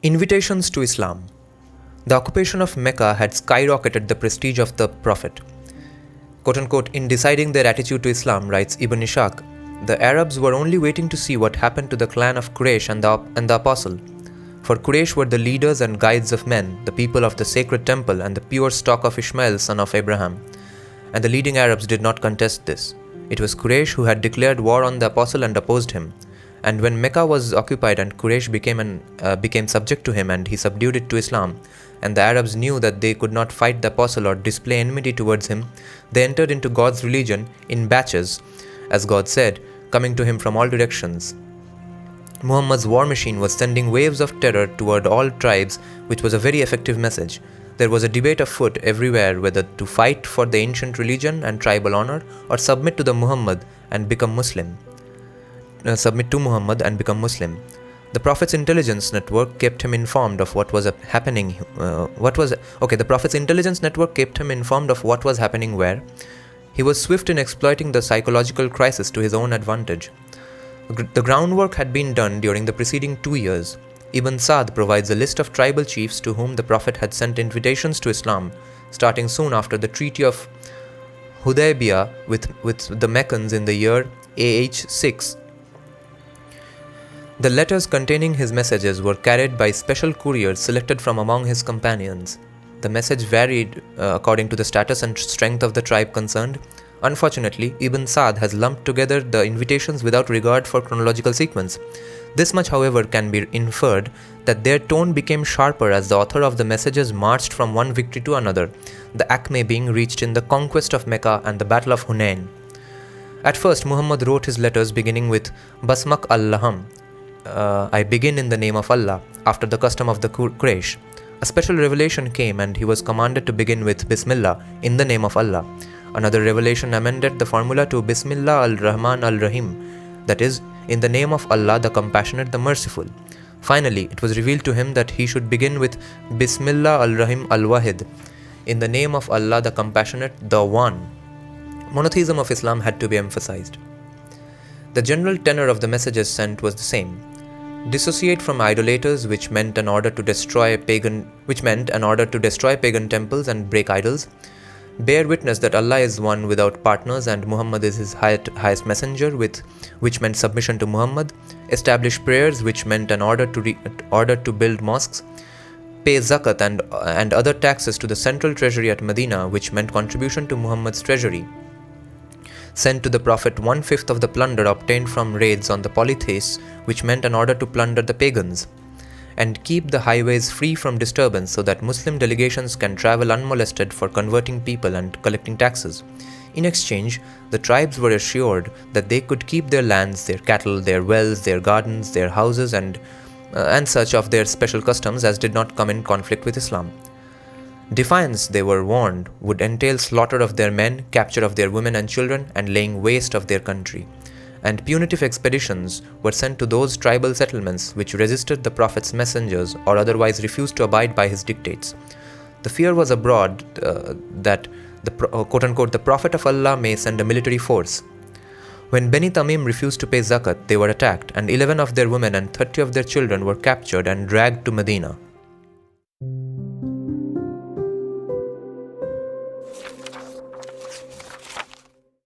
Invitations to Islam. The occupation of Mecca had skyrocketed the prestige of the Prophet. Quote-unquote, in deciding their attitude to Islam, writes Ibn Ishaq, the Arabs were only waiting to see what happened to the clan of Quraysh and the Apostle. For Quraysh were the leaders and guides of men, the people of the sacred temple and the pure stock of Ishmael, son of Abraham. And the leading Arabs did not contest this. It was Quraysh who had declared war on the Apostle and opposed him. And when Mecca was occupied and Quraysh became subject to him and he subdued it to Islam, and the Arabs knew that they could not fight the Apostle or display enmity towards him, they entered into God's religion in batches, as God said, coming to him from all directions. Muhammad's war machine was sending waves of terror toward all tribes, which was a very effective message. There was a debate afoot everywhere whether to fight for the ancient religion and tribal honor or submit to Muhammad and become Muslim. The Prophet's intelligence network kept him informed of what was happening. The Prophet's intelligence network kept him informed of what was happening where. He was swift in exploiting the psychological crisis to his own advantage. The groundwork had been done during the preceding 2 years. Ibn Sa'd provides a list of tribal chiefs to whom the Prophet had sent invitations to Islam, starting soon after the Treaty of Hudaybiyah with the Meccans in the year AH 6. The letters containing his messages were carried by special couriers selected from among his companions. The message varied according to the status and strength of the tribe concerned. Unfortunately, Ibn Sa'd has lumped together the invitations without regard for chronological sequence. This much, however, can be inferred that their tone became sharper as the author of the messages marched from one victory to another, the acme being reached in the conquest of Mecca and the Battle of Hunain. At first, Muhammad wrote his letters beginning with Basmak Allaham, I begin in the name of Allah, after the custom of the Quraysh. A special revelation came and he was commanded to begin with Bismillah, in the name of Allah. Another revelation amended the formula to Bismillah al-Rahman al-Rahim, that is, in the name of Allah the Compassionate, the Merciful. Finally, it was revealed to him that he should begin with Bismillah al-Rahim al-Wahid, in the name of Allah the Compassionate, the One. Monotheism of Islam had to be emphasized. The general tenor of the messages sent was the same. Dissociate from idolaters, which meant an order to destroy pagan temples and break idols. Bear witness that Allah is one without partners and Muhammad is his highest messenger, which meant submission to Muhammad. Establish prayers, which meant an order to build mosques. Pay zakat and other taxes to the central treasury at Medina, which meant contribution to Muhammad's treasury. Sent to the Prophet 1/5 of the plunder obtained from raids on the polytheists, which meant an order to plunder the pagans. And keep the highways free from disturbance so that Muslim delegations can travel unmolested for converting people and collecting taxes. In exchange, the tribes were assured that they could keep their lands, their cattle, their wells, their gardens, their houses and such of their special customs as did not come in conflict with Islam. Defiance, they were warned, would entail slaughter of their men, capture of their women and children, and laying waste of their country. And punitive expeditions were sent to those tribal settlements which resisted the Prophet's messengers or otherwise refused to abide by his dictates. The fear was abroad that the Prophet of Allah may send a military force. When Bani Tamim refused to pay zakat, they were attacked, and 11 of their women and 30 of their children were captured and dragged to Medina.